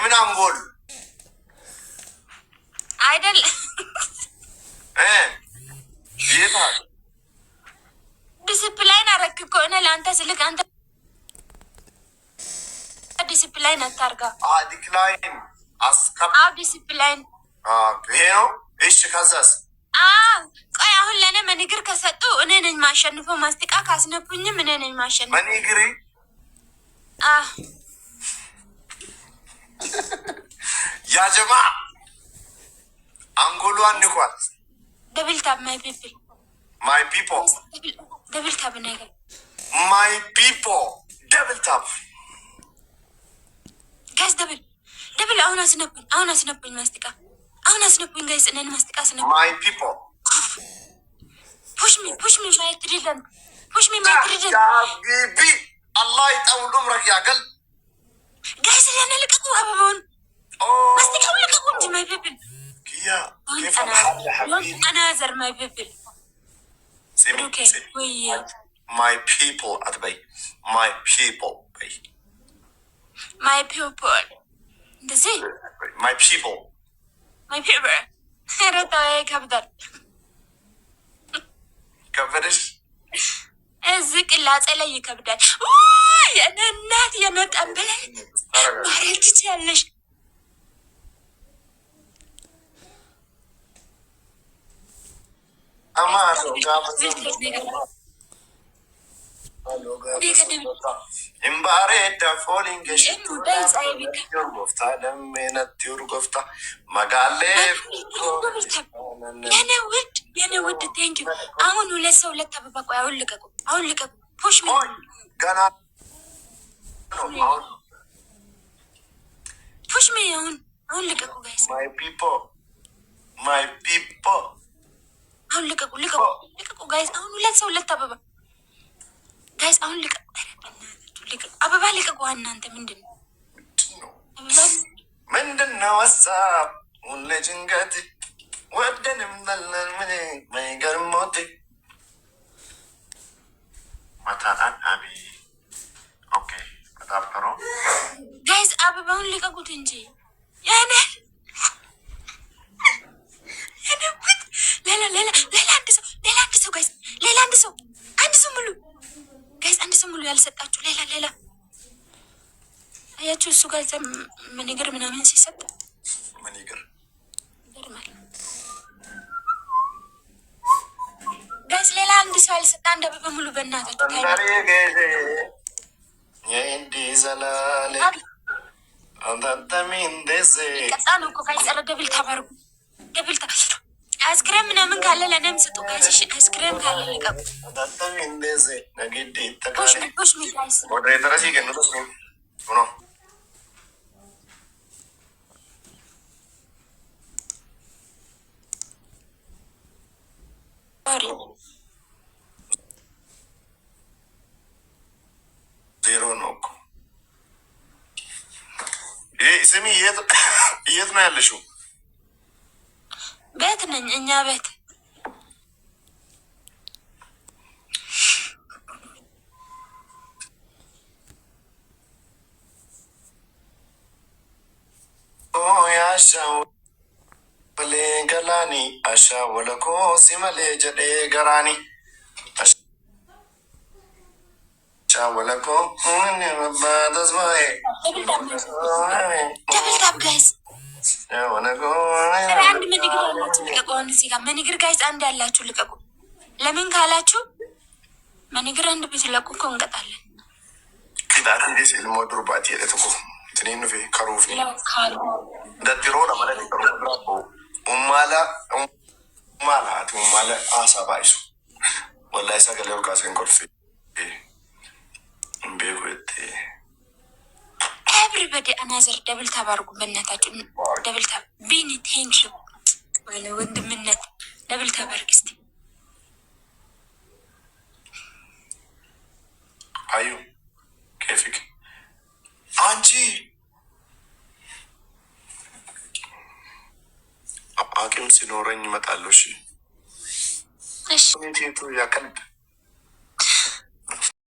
የምን አንጎል አይደል? ይታል ዲሲፕሊን አረክ ከሆነ ለአንተ ስልክ አንተ ዲሲፕሊን አታርጋ። ዲክላይን አስከብ ዲሲፕሊን ይሄ ነው። እሺ ከዛስ? ቆይ አሁን ለእኔ መኒግር ከሰጡ እኔ ነኝ ማሸንፈው። ማስቲቃ ካስነቡኝም እኔ ነኝ ማሸንፈው። መኒግሪ ያ ጀማ አንጎሉ አንኳት ደብል ታብ ማይ ፒፕል ማይ ፒፕል ደብል ታብ ነገር ማይ ፒፕል ደብል ታብ ጋይስ ደብል አሁን አስነቡኝ ማስቲቃ አሁን አስነቡኝ ጋይስ እኔን ማስቲቃ አስነቡኝ። ማይ ፒፕል ፑሽ ሚ ማይ ትሪደንት ፑሽ ሚ ማይ ትሪደንት ቢ አላህ ይጠውል ዑምረክ ያገል ጋይስ ለኔ ልቀቁ አበባውን ማስቲቃው ልቀቁ እንጂ ማይ ፒፕል يا كيف الحال يا حبيبي أنازر my people okay my people أتبي my people my people دزي my people رتاي كبدر كبدش ازك لا صلي كبدر يا نات يا نات أمبلا ما رتش يالش imbareedda fooliin geeshurgoftaa lameenatti urgofta magaalee የኔ ውድ ቴንኪው። አሁን ሁለት ሰው ሁለት አበባ ቆይ አሁን ልቀቁ ፑሽ ሚ ገና ፑሽ ሚ አሁን ልቀቁ ጋይስ ማይ ፒፕል አሁን ልቀቁ ጋይስ። አሁን ሁለት ሰው ሁለት አበባ ጋይስ። አሁን ልቀቁ አበባ ልቀቁ። እናንተ ምንድን ነው ሀሳብ ሁሌ ጭንቀት ወደንም ዘለን ምን ማይገርሞት ማታናን አቢ ኦኬ በጣም ጋይስ አበባውን ልቀቁት እንጂ ያኔ ሌላ አንድ ሰው ጋይስ፣ ሌላ አንድ ሰው ሙሉ ጋይስ፣ አንድ ሰው ሙሉ ያልሰጣችሁ ሌላ አያችሁ። እሱ ጋር መኒግር ምናምን ሲሰጥ መኒግር ጋይስ፣ ሌላ አንድ ሰው ያልሰጣ አንድ አበባ ሙሉ በእናታችሁ ቀጣ ነው እኮ ጋይስ። ኧረ ደብል ታባርጉ አይስክሬም ምናምን ካለ ለእኔም ስጡ ጋይስ። እሺ አይስክሬም ካለ ልቀቁ። ፑሽ ሚ ጋይስ ዜሮ ነው እኮ ስሚ። የት ነው ያለሽው? ቤት ነኝ፣ እኛ ቤት ያሻው ገላኒ አሻ ወለኮ ሲመሌ ጀዴ ገራኒ አሻ ወለኮ ተስማኤ ደብልታብ ጋይስ አንድ መኒግር ያላችሁ ልቀቁ። አሁን እዚህ ጋር መኒግር ጋይስ አንድ ያላችሁ ልቀቁ። ለምን ካላችሁ መኒግር አንድ ብትለቁ እኮ እንቀጣለን። ኪዳት እንዴት ልሞ ድሩባት የለትኩ ትኔኑ ፌ ከሩፍ እንደድሮ ለማለት ይቀሩ ኡማላ አሳባይሱ ወላይ ሰገሌ ርቃሴን ኮርፌ ቤት ኤቭሪበዲ አናዘር ደብል ታብ አድርጉ በእናታችሁ። ደብል ታብ ቢኒ ቴንኪው ወለ ወንድምነት ደብል ታብ አድርግ እስቲ። አዩ ከፊክ አንቺ አቅም ሲኖረኝ እመጣለሁ። እሺ እሺ ኔቴቱ ያቀልብ